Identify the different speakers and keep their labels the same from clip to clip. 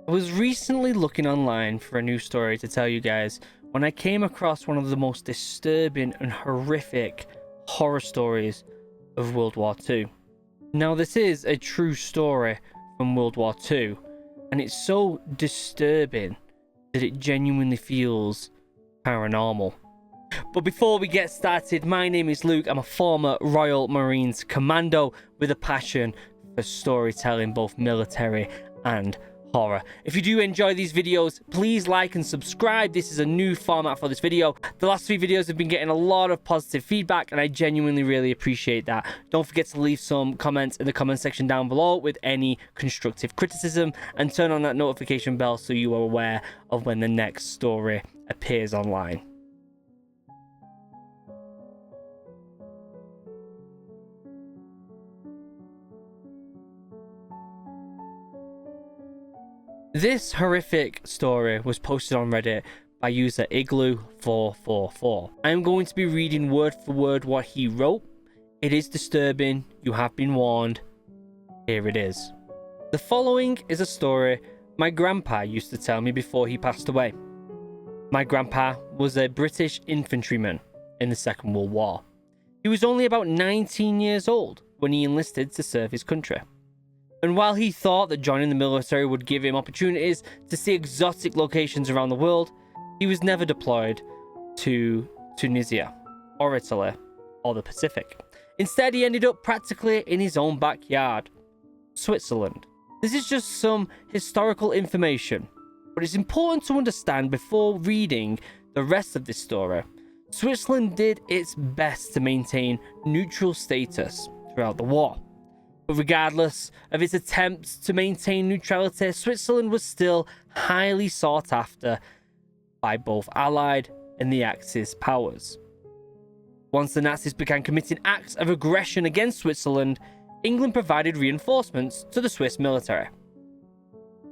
Speaker 1: I was recently looking online for a new story to tell you guys when I came across one of the most disturbing and horrific horror stories of World War II. Now, this is a true story from World War II, and it's so disturbing that it genuinely feels paranormal. But before we get started, my name is Luke. I'm a former Royal Marines commando with a passion for storytelling, both military and horror. If you do enjoy these videos, please like and subscribe. This is a new format for this video. The last 3 videos have been getting a lot of positive feedback, and I genuinely really appreciate that. Don't forget to leave some comments in the comment section down below with any constructive criticism, and turn on that notification bell so you are aware of when the next story appears online. This horrific story was posted on Reddit by user Igloo444. I am going to be reading word for word what he wrote. It is disturbing. You have been warned. Here it is. The following is a story my grandpa used to tell me before he passed away. My grandpa was a British infantryman in the Second World War. He was only about 19 years old when he enlisted to serve his country. And while he thought that joining the military would give him opportunities to see exotic locations around the world, he was never deployed to Tunisia, or Italy, or the Pacific. Instead, he ended up practically in his own backyard, Switzerland. This is just some historical information, but it's important to understand before reading the rest of this story. Switzerland did its best to maintain neutral status throughout the war. But regardless of its attempts to maintain neutrality, Switzerland was still highly sought after by both Allied and the Axis powers. Once the Nazis began committing acts of aggression against Switzerland, England provided reinforcements to the Swiss military.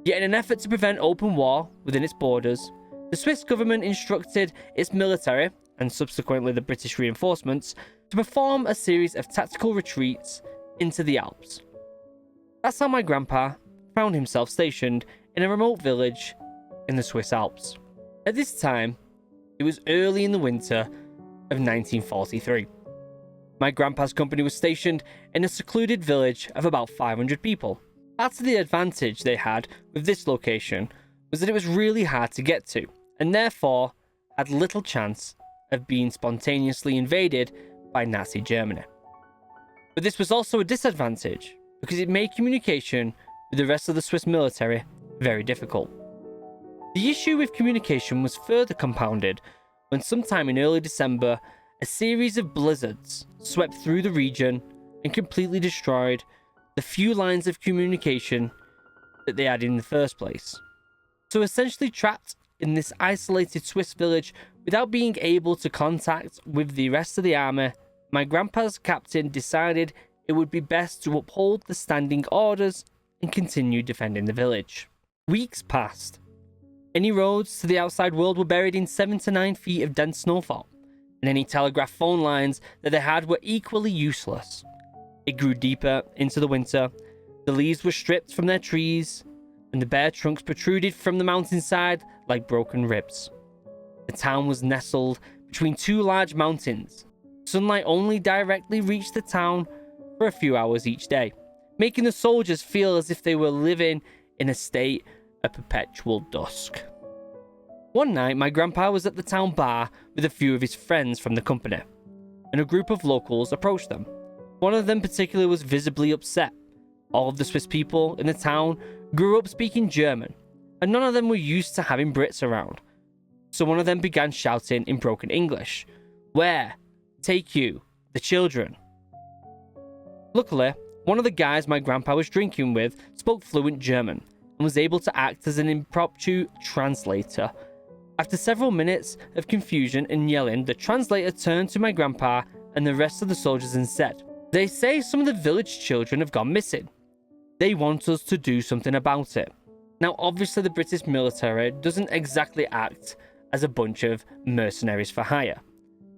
Speaker 1: Yet in an effort to prevent open war within its borders, the Swiss government instructed its military, and subsequently the British reinforcements, to perform a series of tactical retreats into the Alps. That's how my grandpa found himself stationed in a remote village in the Swiss Alps. At this time, it was early in the winter of 1943. My grandpa's company was stationed in a secluded village of about 500 people. Part of the advantage they had with this location was that it was really hard to get to, and therefore had little chance of being spontaneously invaded by Nazi Germany. But this was also a disadvantage because it made communication with the rest of the Swiss military very difficult. The issue with communication was further compounded when sometime in early December, a series of blizzards swept through the region and completely destroyed the few lines of communication that they had in the first place. So essentially trapped in this isolated Swiss village without being able to contact with the rest of the army, my grandpa's captain decided it would be best to uphold the standing orders and continue defending the village. Weeks passed. Any roads to the outside world were buried in 7 to 9 feet of dense snowfall, and any telegraph phone lines that they had were equally useless. It grew deeper into the winter, the leaves were stripped from their trees, and the bare trunks protruded from the mountainside like broken ribs. The town was nestled between 2 large mountains. Sunlight only directly reached the town for a few hours each day, making the soldiers feel as if they were living in a state of perpetual dusk. One night, my grandpa was at the town bar with a few of his friends from the company, and a group of locals approached them. One of them particularly was visibly upset. All of the Swiss people in the town grew up speaking German, and none of them were used to having Brits around. So one of them began shouting in broken English, "Where take you, the children?" Luckily, one of the guys my grandpa was drinking with spoke fluent German and was able to act as an impromptu translator. After several minutes of confusion and yelling, the translator turned to my grandpa and the rest of the soldiers and said, "They say some of the village children have gone missing. They want us to do something about it." Now, obviously, the British military doesn't exactly act as a bunch of mercenaries for hire.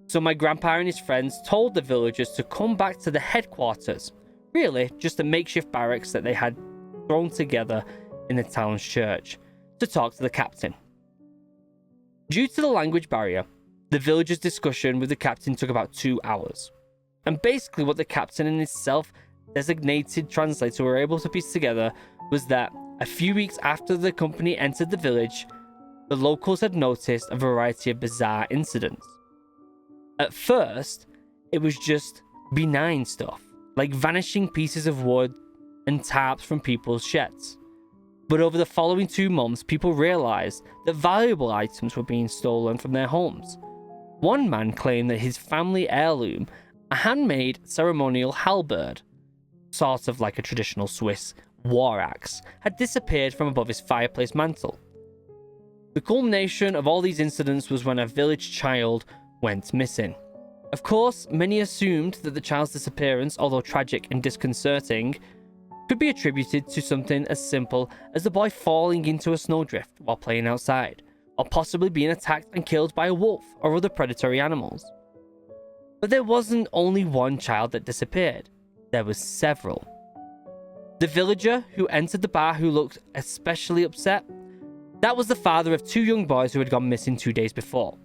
Speaker 1: So my grandpa and his friends told the villagers to come back to the headquarters, Really, just a makeshift barracks that they had thrown together in the town's church to talk to the captain. Due to the language barrier, the villagers' discussion with the captain took about 2 hours. And basically what the captain and his self-designated translator were able to piece together was that a few weeks after the company entered the village, the locals had noticed a variety of bizarre incidents. At first, it was just benign stuff, like vanishing pieces of wood and tarps from people's sheds. But over the following 2 months, people realized that valuable items were being stolen from their homes. One man claimed that his family heirloom, a handmade ceremonial halberd, sort of like a traditional Swiss war axe, had disappeared from above his fireplace mantle. The culmination of all these incidents was when a village child went missing. Of course, many assumed that the child's disappearance, although tragic and disconcerting, could be attributed to something as simple as the boy falling into a snowdrift while playing outside, or possibly being attacked and killed by a wolf or other predatory animals. But there wasn't only one child that disappeared, there was several. The villager who entered the bar who looked especially upset, that was the father of 2 young boys who had gone missing 2 days before.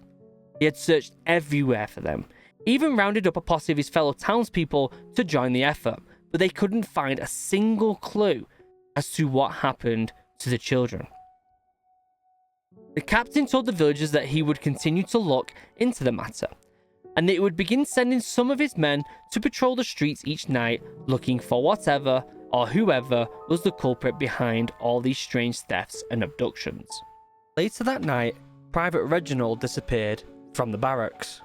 Speaker 1: He had searched everywhere for them, even rounded up a posse of his fellow townspeople to join the effort, but they couldn't find a single clue as to what happened to the children. The captain told the villagers that he would continue to look into the matter, and that he would begin sending some of his men to patrol the streets each night looking for whatever or whoever was the culprit behind all these strange thefts and abductions. Later that night, Private Reginald disappeared from the barracks.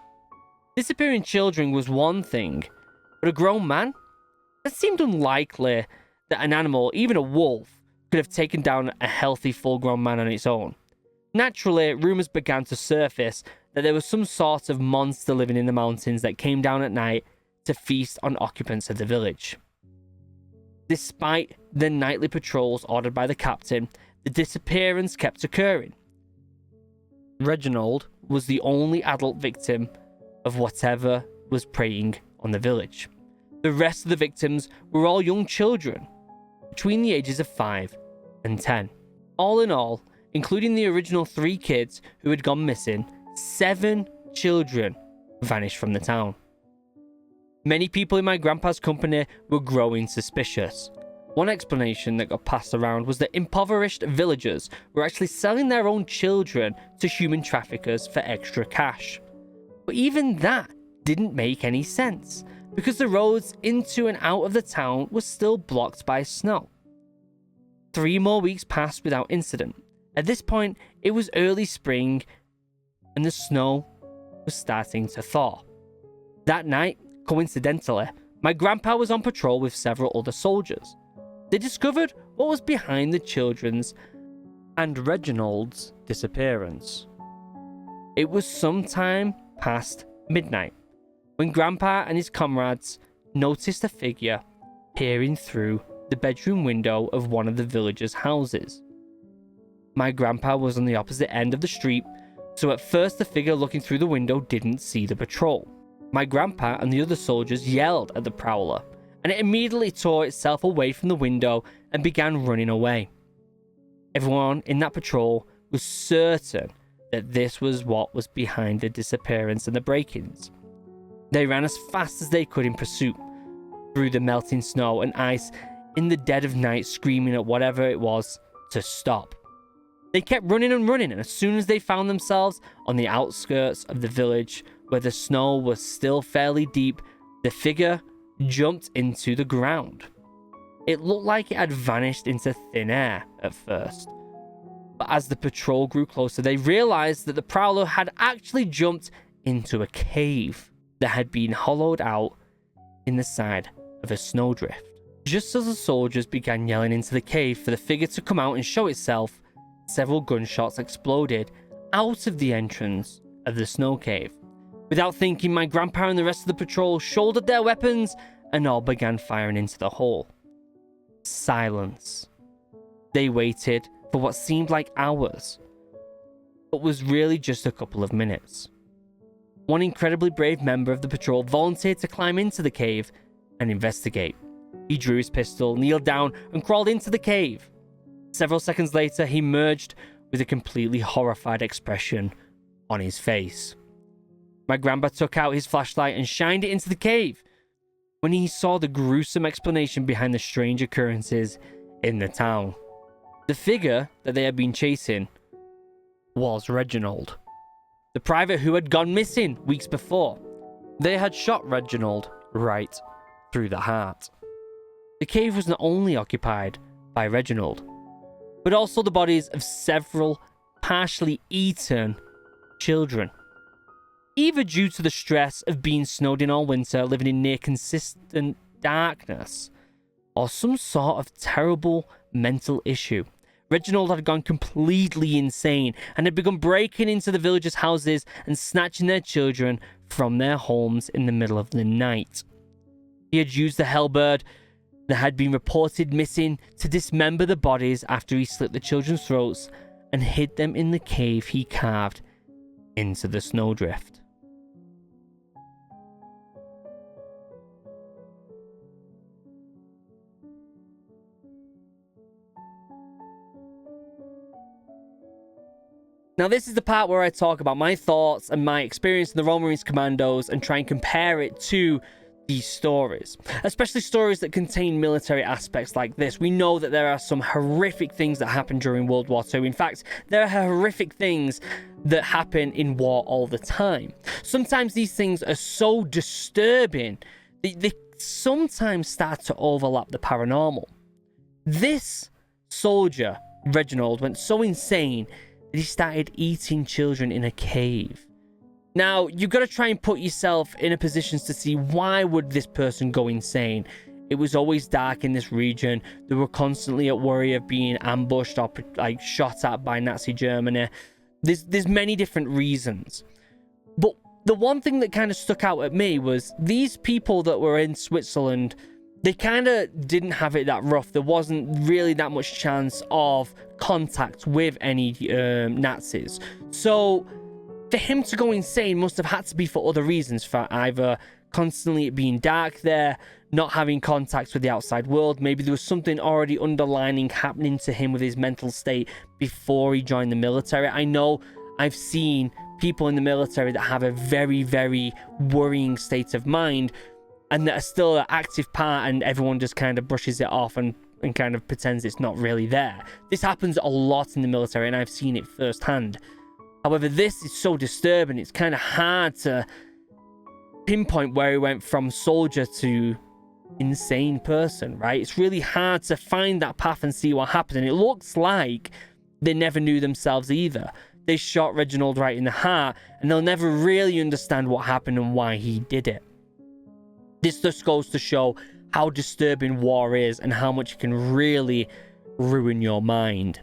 Speaker 1: Disappearing children was one thing, but a grown man? It seemed unlikely that an animal, even a wolf, could have taken down a healthy full-grown man on its own. Naturally, rumours began to surface that there was some sort of monster living in the mountains that came down at night to feast on occupants of the village. Despite the nightly patrols ordered by the captain, the disappearance kept occurring. Reginald was the only adult victim of whatever was preying on the village. The rest of the victims were all young children, between the ages of 5 and 10. All in all, including the original 3 kids who had gone missing, 7 children vanished from the town. Many people in my grandpa's company were growing suspicious. One explanation that got passed around was that impoverished villagers were actually selling their own children to human traffickers for extra cash. But even that didn't make any sense, because the roads into and out of the town were still blocked by snow. 3 more weeks passed without incident. At this point, it was early spring, and the snow was starting to thaw. That night, coincidentally, my grandpa was on patrol with several other soldiers. They discovered what was behind the children's and Reginald's disappearance. It was sometime past midnight when Grandpa and his comrades noticed a figure peering through the bedroom window of one of the villagers' houses. My grandpa was on the opposite end of the street, so at first the figure looking through the window didn't see the patrol. My grandpa and the other soldiers yelled at the prowler, and it immediately tore itself away from the window and began running away. Everyone in that patrol was certain that this was what was behind the disappearance and the break-ins. They ran as fast as they could in pursuit, through the melting snow and ice in the dead of night, screaming at whatever it was to stop. They kept running and running, and as soon as they found themselves on the outskirts of the village where the snow was still fairly deep, the figure jumped into the ground. It looked like it had vanished into thin air at first. But as the patrol grew closer, they realized that the prowler had actually jumped into a cave that had been hollowed out in the side of a snowdrift. Just as the soldiers began yelling into the cave for the figure to come out and show itself, several gunshots exploded out of the entrance of the snow cave. Without thinking, my grandpa and the rest of the patrol shouldered their weapons and all began firing into the hole. Silence. They waited for what seemed like hours, but was really just a couple of minutes. One incredibly brave member of the patrol volunteered to climb into the cave and investigate. He drew his pistol, kneeled down, and crawled into the cave. Several seconds later, he emerged with a completely horrified expression on his face. My grandpa took out his flashlight and shined it into the cave. When he saw the gruesome explanation behind the strange occurrences in the town, the figure that they had been chasing was Reginald, the private who had gone missing weeks before. They had shot Reginald right through the heart. The cave was not only occupied by Reginald, but also the bodies of several partially eaten children. Either due to the stress of being snowed in all winter, living in near consistent darkness, or some sort of terrible mental issue, Reginald had gone completely insane and had begun breaking into the villagers' houses and snatching their children from their homes in the middle of the night. He had used the halberd that had been reported missing to dismember the bodies after he slit the children's throats and hid them in the cave he carved into the snowdrift. Now, this is the part where I talk about my thoughts and my experience in the Royal Marines Commandos and try and compare it to these stories, especially stories that contain military aspects like this. We know that there are some horrific things that happen during World War II. In fact, there are horrific things that happen in war all the time. Sometimes these things are so disturbing, they sometimes start to overlap the paranormal. This soldier, Reginald, went so insane that he started eating children in a cave. Now, you've got to try and put yourself in a position to see why would this person go insane. It was always dark in this region. They were constantly at worry of being ambushed or like shot at by Nazi Germany. There's many different reasons. But the one thing that kind of stuck out at me was these people that were in Switzerland, they kind of didn't have it that rough. There wasn't really that much chance of contact with any Nazis. So for him to go insane must have had to be for other reasons, for either constantly it being dark there, not having contact with the outside world. Maybe there was something already underlining happening to him with his mental state before he joined the military. I know I've seen people in the military that have a very, very worrying state of mind and that are still an active part, and everyone just kind of brushes it off and kind of pretends it's not really there. This happens a lot in the military, and I've seen it firsthand. However, this is so disturbing, it's kind of hard to pinpoint where he went from soldier to insane person, right? It's really hard to find that path and see what happened, and it looks like they never knew themselves either. They shot Reginald right in the heart, and they'll never really understand what happened and why he did it. This just goes to show how disturbing war is and how much it can really ruin your mind.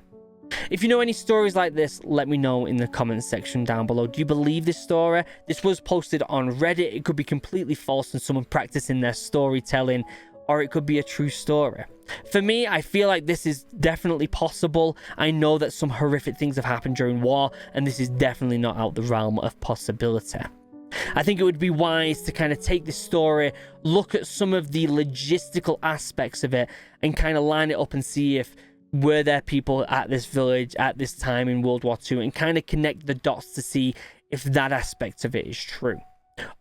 Speaker 1: If you know any stories like this, let me know in the comments section down below. Do you believe this story? This was posted on Reddit. It could be completely false and someone practicing their storytelling, or it could be a true story. For me, I feel like this is definitely possible. I know that some horrific things have happened during war, and this is definitely not out the realm of possibility. I think it would be wise to kind of take this story, look at some of the logistical aspects of it, and kind of line it up and see if were there people at this village at this time in World War II, and kind of connect the dots to see if that aspect of it is true.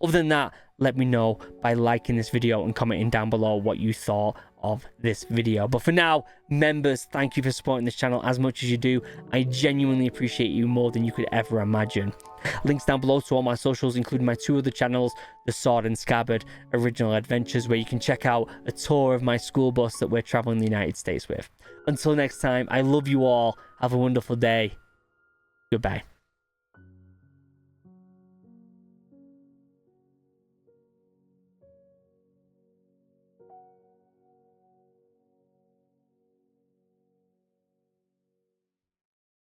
Speaker 1: Other than that, let me know by liking this video and commenting down below what you thought of this video. But for now, members, thank you for supporting this channel as much as you do. I genuinely appreciate you more than you could ever imagine. Links down below to all my socials, including my two other channels, The Sword and Scabbard, Original Adventures, where you can check out a tour of my school bus that we're traveling the United States with. Until next time, I love you all. Have a wonderful day. Goodbye.